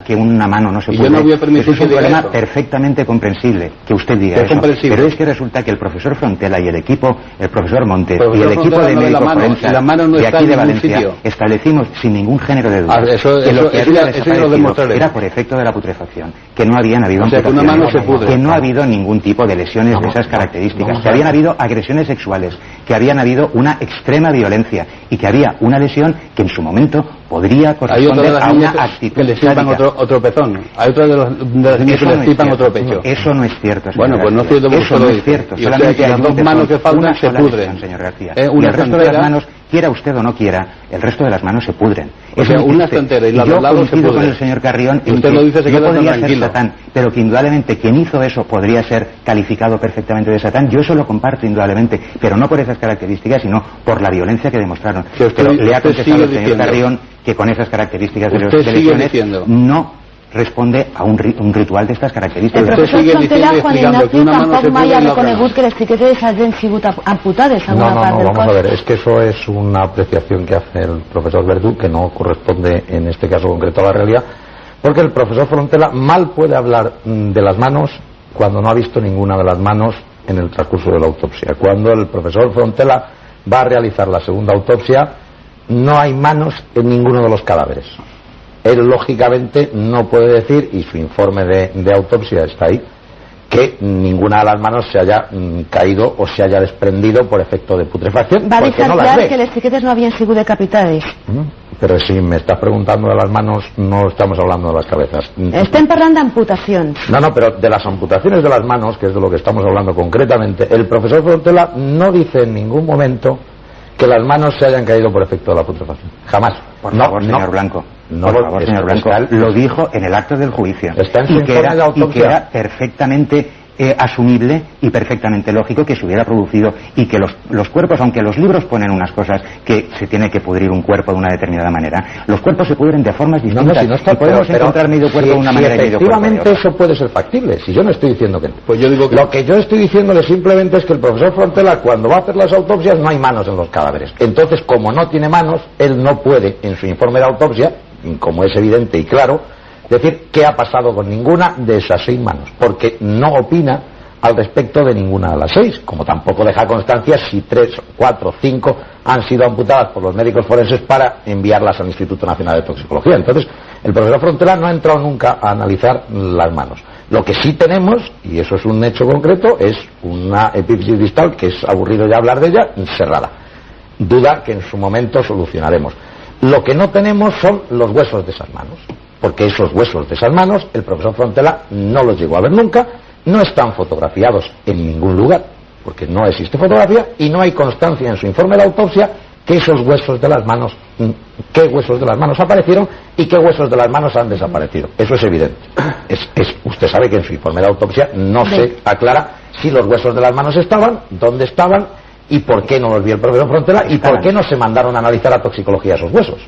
que una mano no se puede. Yo no voy a permitir es un problema eso. Perfectamente comprensible que usted diga eso. Pero es que resulta que el profesor Frontela y el equipo, el profesor Montes y el equipo de médicos forenses de aquí de Valencia, establecimos sin ningún género de duda que lo que había desaparecido era por efecto de la putrefacción, que no habían habido que no ha habido ningún tipo de lesiones de esas características, que habían habido agresiones sexuales, que habían habido una extrema violencia y que había una lesión que en su momento podría corresponder a una actitud que le sirvan otro pezón. Hay otras de las niñas que le sirvan otro pecho. Eso no es cierto, bueno, pues no es cierto, eso no es cierto. Solamente hay dos manos que faltan se pudren, señor García. Y el resto de las manos, quiera usted o no quiera, el resto de las manos se pudren. O sea, una está entera y la dos lados se pudren. Con el señor Carrión, y usted lo dice, se queda podría tranquilo. ser Satán, pero que indudablemente quien hizo eso podría ser calificado perfectamente de Satán. Yo eso lo comparto indudablemente, pero no por esas características, sino por la violencia que demostraron. Pero le ha contestado el señor Carrión que con esas características de lesiones no responde a un ritual de estas características. El professor Frontela, Juan Ignacio, tampoc mai ha reconegut que les xiquetes hagin sigut amputades a alguna part del cos. Vamos a ver, es que eso es una apreciación que hace el profesor Verdú, que no corresponde en este caso concreto a la realidad, porque el profesor Frontela mal puede hablar de las manos cuando no ha visto ninguna de las manos en el transcurso de la autopsia. Cuando el profesor Frontela va a realizar la segunda autopsia, no hay manos en ninguno de los cadáveres. Él lógicamente no puede decir, y su informe de autopsia está ahí, que ninguna de las manos se haya caído o se haya desprendido por efecto de putrefacción. Va deixar clar que les xiquetes no havien sigut decapitades. Pero si me estás preguntando de las manos, no estamos hablando de las cabezas. Estem parlant d'amputacions. No, pero de las amputaciones de las manos, que es de lo que estamos hablando concretamente, el profesor Frontela no dice en ningún momento que las manos se hayan caído por efecto de la putrefacción. Jamás. Por favor, señor Blanco. Por favor, señor Blanco. Lo dijo en el acto del juicio. Está en su informe de autopsia. Y que era perfectamente asumible y perfectamente lógico que se hubiera producido y que los cuerpos, aunque los libros ponen unas cosas que se tiene que pudrir un cuerpo de una determinada manera, los cuerpos se pudren de formas distintas. Y podemos encontrar medio cuerpo de una manera y medio cuerpo de otra. Efectivamente eso puede ser factible, si yo no estoy diciendo que no. Pues yo digo que lo que yo estoy diciéndole simplemente es que el profesor Frontela, cuando va a hacer las autopsias, no hay manos en los cadáveres. Entonces, como no tiene manos, él no puede, en su informe de autopsia, como es evidente y claro, decir qué ha pasado con ninguna de esas 6 manos, porque no opina al respecto de ninguna de las 6, como tampoco deja constancia si 3, 4, 5 han sido amputadas por los médicos forenses para enviarlas al Instituto Nacional de Toxicología. Entonces, el profesor Frontela no ha entrado nunca a analizar las manos. Lo que sí tenemos, y eso es un hecho concreto, es una epífisis distal, que es aburrido ya hablar de ella, cerrada. Duda que en su momento solucionaremos. Lo que no tenemos son los huesos de esas manos, porque esos huesos de esas manos el profesor Frontela no los llegó a ver nunca. No están fotografiados en ningún lugar, porque no existe fotografía y no hay constancia en su informe de autopsia que esos huesos de las manos, qué huesos de las manos aparecieron y qué huesos de las manos han desaparecido. Eso es evidente. Usted sabe que en su informe de autopsia no se aclara si los huesos de las manos estaban, dónde estaban y por qué no los vio el profesor Frontela y por qué no se mandaron a analizar a toxicología esos huesos.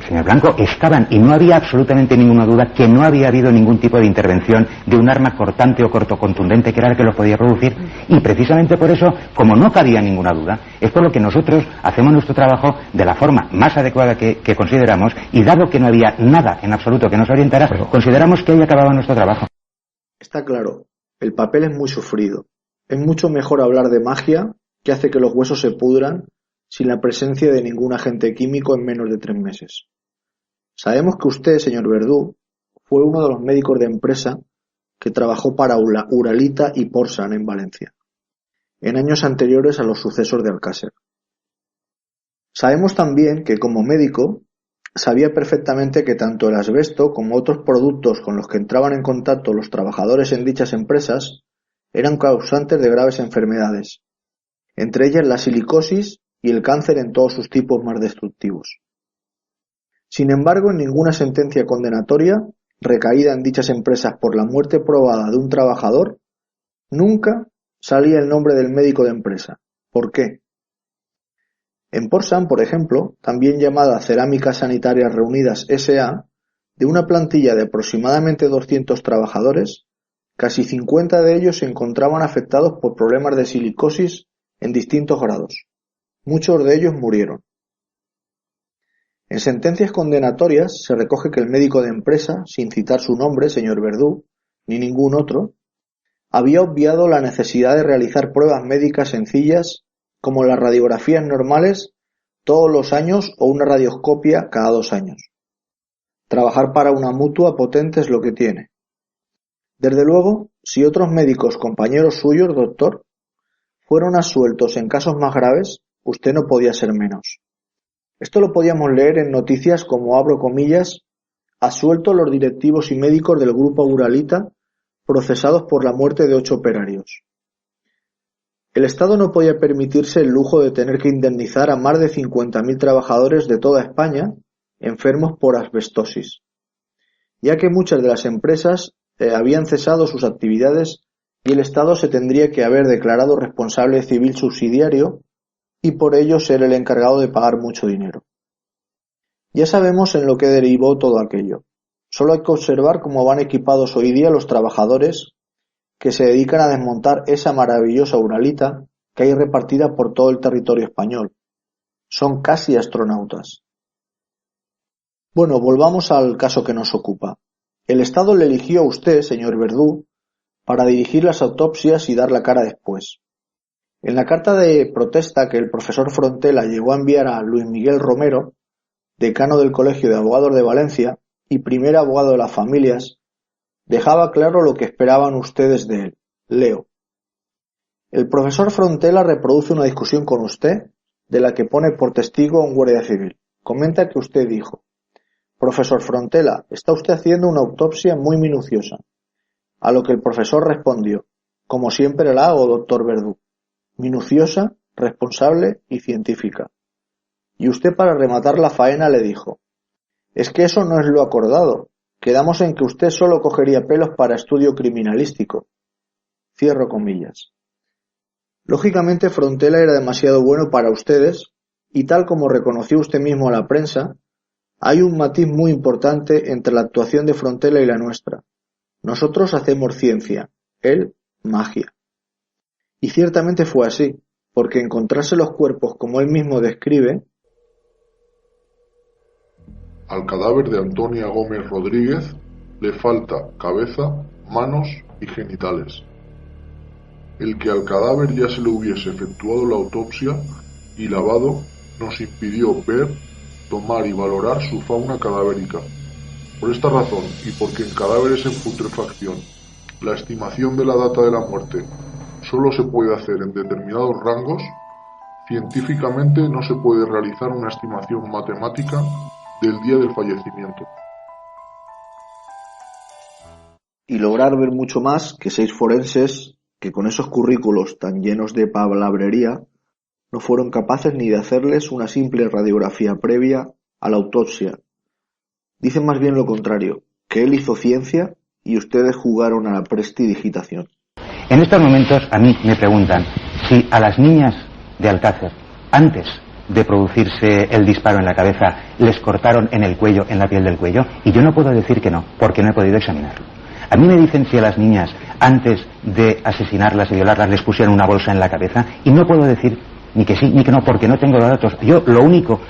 Señor Blanco, estaban, y no había absolutamente ninguna duda que no había habido ningún tipo de intervención de un arma cortante o cortocontundente que era la que lo podía producir, y precisamente por eso, como no cabía ninguna duda, es por lo que nosotros hacemos nuestro trabajo de la forma más adecuada que consideramos, y dado que no había nada en absoluto que nos orientara, consideramos que ahí acababa nuestro trabajo. Está claro, el papel es muy sufrido. Es mucho mejor hablar de magia, que hace que los huesos se pudran, sin la presencia de ningún agente químico en menos de 3 meses. Sabemos que usted, señor Verdú, fue uno de los médicos de empresa que trabajó para Uralita y Porsan en Valencia, en años anteriores a los sucesos de Alcácer. Sabemos también que, como médico, sabía perfectamente que tanto el asbesto como otros productos con los que entraban en contacto los trabajadores en dichas empresas eran causantes de graves enfermedades, entre ellas la silicosis y el cáncer en todos sus tipos más destructivos. Sin embargo, en ninguna sentencia condenatoria recaída en dichas empresas por la muerte probada de un trabajador, nunca salía el nombre del médico de empresa. ¿Por qué? En Porsan, por ejemplo, también llamada Cerámicas Sanitarias Reunidas S.A., de una plantilla de aproximadamente 200 trabajadores, casi 50 de ellos se encontraban afectados por problemas de silicosis en distintos grados. Muchos de ellos murieron. En sentencias condenatorias se recoge que el médico de empresa, sin citar su nombre, señor Verdú, ni ningún otro, había obviado la necesidad de realizar pruebas médicas sencillas como las radiografías normales todos los años o una radioscopia cada 2 años. Trabajar para una mutua potente es lo que tiene. Desde luego, si otros médicos compañeros suyos, doctor, fueron absueltos en casos más graves, usted no podía ser menos. Esto lo podíamos leer en noticias como, abro comillas, absueltos los directivos y médicos del grupo Uralita procesados por la muerte de 8 operarios. El Estado no podía permitirse el lujo de tener que indemnizar a más de 50.000 trabajadores de toda España enfermos por asbestosis, ya que muchas de las empresas habían cesado sus actividades y el Estado se tendría que haber declarado responsable civil subsidiario y por ello ser el encargado de pagar mucho dinero. Ya sabemos en lo que derivó todo aquello. Solo hay que observar cómo van equipados hoy día los trabajadores que se dedican a desmontar esa maravillosa Uralita que hay repartida por todo el territorio español. Son casi astronautas. Bueno, volvamos al caso que nos ocupa. El Estado le eligió a usted, señor Verdú, para dirigir las autopsias y dar la cara después. En la carta de protesta que el profesor Frontela llegó a enviar a Luis Miguel Romero, decano del Colegio de Abogados de Valencia y primer abogado de las familias, dejaba claro lo que esperaban ustedes de él. Leo. El profesor Frontela reproduce una discusión con usted, de la que pone por testigo a un guardia civil. Comenta que usted dijo: profesor Frontela, está usted haciendo una autopsia muy minuciosa. A lo que el profesor respondió: como siempre la hago, doctor Verdú. Minuciosa, responsable y científica. Y usted, para rematar la faena, le dijo: es que eso no es lo acordado. Quedamos en que usted solo cogería pelos para estudio criminalístico. Cierro comillas. Lógicamente, Frontela era demasiado bueno para ustedes, y tal como reconoció usted mismo a la prensa, hay un matiz muy importante entre la actuación de Frontela y la nuestra. Nosotros hacemos ciencia, él magia. Y ciertamente fue así, porque encontrarse los cuerpos como él mismo describe. Al cadáver de Antonia Gómez Rodríguez le falta cabeza, manos y genitales. El que al cadáver ya se le hubiese efectuado la autopsia y lavado nos impidió ver, tomar y valorar su fauna cadavérica. Por esta razón, y porque en cadáveres en putrefacción la estimación de la data de la muerte solo se puede hacer en determinados rangos, científicamente no se puede realizar una estimación matemática del día del fallecimiento. Y lograr ver mucho más que 6 forenses que con esos currículos tan llenos de palabrería no fueron capaces ni de hacerles una simple radiografía previa a la autopsia. Dicen más bien lo contrario, que él hizo ciencia y ustedes jugaron a la prestidigitación. En estos momentos a mí me preguntan si a las niñas de Alcácer, antes de producirse el disparo en la cabeza, les cortaron en el cuello, en la piel del cuello, y yo no puedo decir que no, porque no he podido examinarlo. A mí me dicen si a las niñas, antes de asesinarlas y violarlas, les pusieron una bolsa en la cabeza, y no puedo decir ni que sí ni que no, porque no tengo datos. Yo de lo único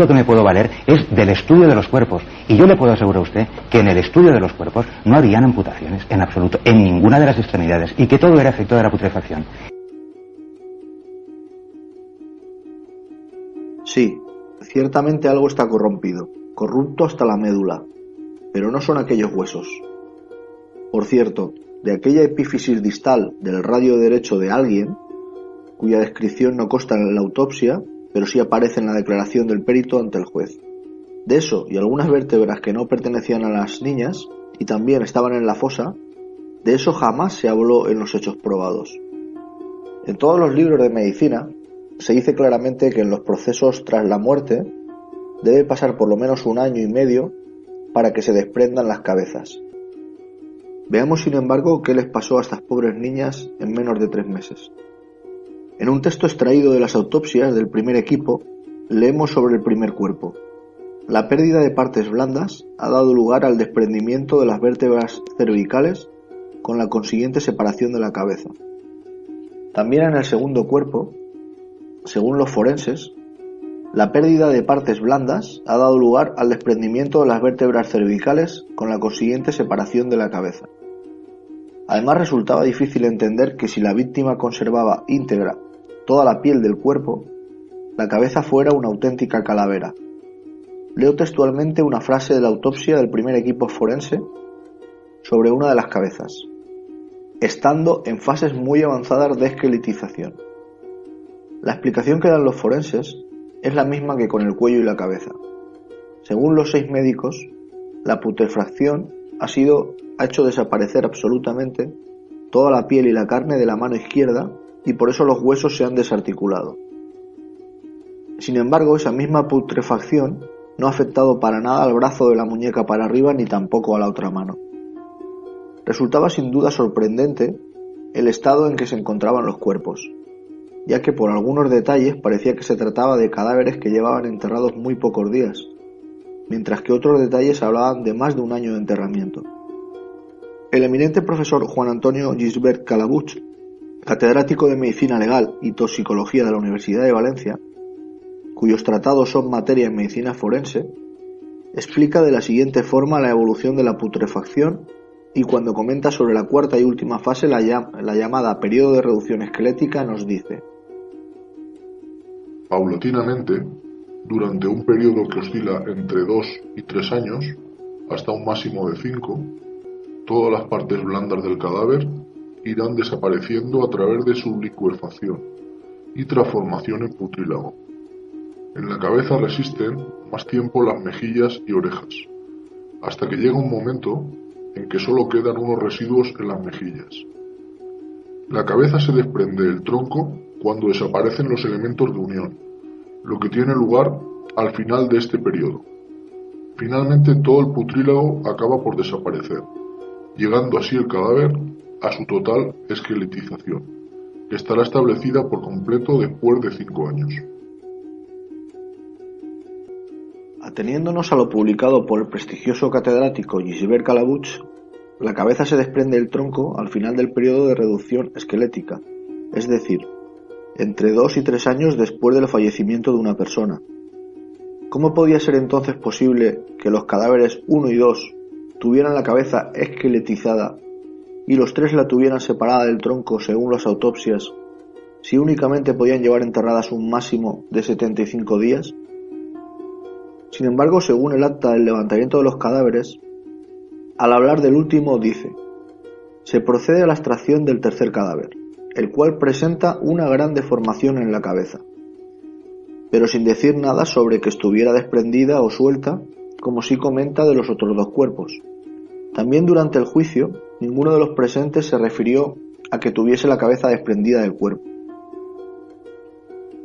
que me puedo valer es del estudio de los cuerpos, y yo le puedo asegurar a usted que en el estudio de los cuerpos no habían amputaciones, en absoluto, en ninguna de las extremidades, y que todo era efecto de la putrefacción. Sí, ciertamente algo está corrompido, corrupto hasta la médula, pero no son aquellos huesos. Por cierto, de aquella epífisis distal del radio derecho de alguien, cuya descripción no consta en la autopsia, pero sí aparece en la declaración del perito ante el juez. De eso y algunas vértebras que no pertenecían a las niñas y también estaban en la fosa, de eso jamás se habló en los hechos probados. En todos los libros de medicina se dice claramente que en los procesos tras la muerte debe pasar por lo menos 1 año y medio para que se desprendan las cabezas. Veamos, sin embargo, qué les pasó a estas pobres niñas en menos de 3 meses. En un texto extraído de las autopsias del primer equipo, leemos sobre el primer cuerpo. La pérdida de partes blandas ha dado lugar al desprendimiento de las vértebras cervicales con la consiguiente separación de la cabeza. También en el segundo cuerpo, según los forenses, La pérdida de partes blandas ha dado lugar al desprendimiento de las vértebras cervicales con la consiguiente separación de la cabeza. Además, resultaba difícil entender que si la víctima conservaba íntegra toda la piel del cuerpo, la cabeza fuera una auténtica calavera. Leo textualmente una frase de la autopsia del primer equipo forense sobre una de las cabezas, estando en fases muy avanzadas de esqueletización. La explicación que dan los forenses es la misma que con el cuello y la cabeza. Según los 6 médicos, la putrefacción ha hecho desaparecer absolutamente toda la piel y la carne de la mano izquierda y por eso los huesos se han desarticulado. Sin embargo, esa misma putrefacción no ha afectado para nada al brazo de la muñeca para arriba ni tampoco a la otra mano. Resultaba sin duda sorprendente el estado en que se encontraban los cuerpos, ya que por algunos detalles parecía que se trataba de cadáveres que llevaban enterrados muy pocos días, mientras que otros detalles hablaban de más de un año de enterramiento. El eminente profesor Juan Antonio Gisbert Calabuig, catedrático de Medicina Legal y Toxicología de la Universidad de Valencia, cuyos tratados son materia en medicina forense, explica de la siguiente forma la evolución de la putrefacción y cuando comenta sobre la cuarta y última fase, la llamada periodo de reducción esquelética, nos dice: paulatinamente, durante un periodo que oscila entre 2 y 3 años, hasta un máximo de 5, todas las partes blandas del cadáver irán desapareciendo a través de su licuefacción y transformación en putrílago. En la cabeza resisten más tiempo las mejillas y orejas, hasta que llega un momento en que solo quedan unos residuos en las mejillas. La cabeza se desprende del tronco cuando desaparecen los elementos de unión, lo que tiene lugar al final de este periodo. Finalmente todo el putrílago acaba por desaparecer, llegando así el cadáver a su total esqueletización, que estará establecida por completo después de 5 años. Ateniéndonos a lo publicado por el prestigioso catedrático Gisbert Calabuig, la cabeza se desprende del tronco al final del periodo de reducción esquelética, es decir, entre 2 y 3 años después del fallecimiento de una persona. ¿Cómo podía ser entonces posible que los cadáveres 1 y 2 tuvieran la cabeza esqueletizada y los 3 la tuvieran separada del tronco según las autopsias, si únicamente podían llevar enterradas un máximo de 75 días? Sin embargo, según el acta del levantamiento de los cadáveres, al hablar del último dice: se procede a la extracción del tercer cadáver, el cual presenta una gran deformación en la cabeza, pero sin decir nada sobre que estuviera desprendida o suelta, como sí comenta de los otros 2 cuerpos. También durante el juicio, ninguno de los presentes se refirió a que tuviese la cabeza desprendida del cuerpo.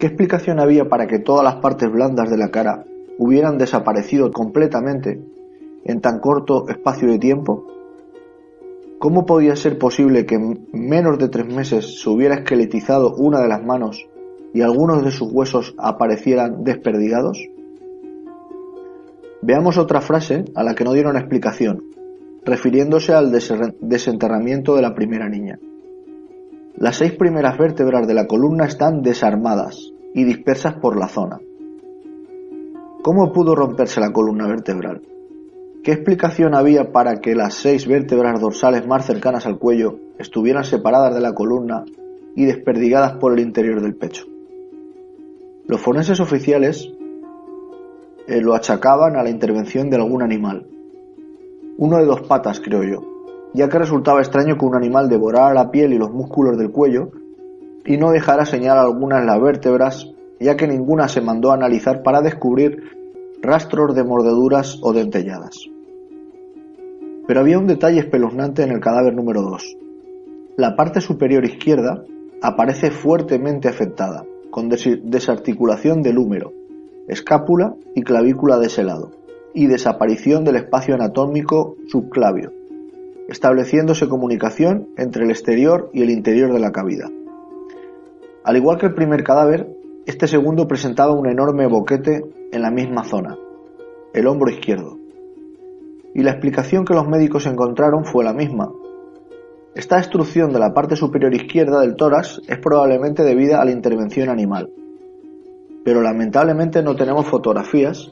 ¿Qué explicación había para que todas las partes blandas de la cara hubieran desaparecido completamente en tan corto espacio de tiempo? ¿Cómo podía ser posible que en menos de 3 meses se hubiera esqueletizado una de las manos y algunos de sus huesos aparecieran desperdigados? Veamos otra frase a la que no dieron explicación, refiriéndose al desenterramiento de la primera niña. Las 6 primeras vértebras de la columna están desarmadas y dispersas por la zona. ¿Cómo pudo romperse la columna vertebral? ¿Qué explicación había para que las 6 vértebras dorsales más cercanas al cuello estuvieran separadas de la columna y desperdigadas por el interior del pecho? Los forenses oficiales lo achacaban a la intervención de algún animal. Uno de 2 patas, creo yo, ya que resultaba extraño que un animal devorara la piel y los músculos del cuello y no dejara señal alguna en las vértebras, ya que ninguna se mandó a analizar para descubrir rastros de mordeduras o dentelladas. Pero había un detalle espeluznante en el cadáver número 2. La parte superior izquierda aparece fuertemente afectada, con desarticulación del húmero, escápula y clavícula de ese lado, y desaparición del espacio anatómico subclavio, estableciéndose comunicación entre el exterior y el interior de la cavidad. Al igual que el primer cadáver, este segundo presentaba un enorme boquete en la misma zona, el hombro izquierdo. Y la explicación que los médicos encontraron fue la misma. Esta destrucción de la parte superior izquierda del tórax es probablemente debida a la intervención animal. pero lamentablemente no tenemos fotografías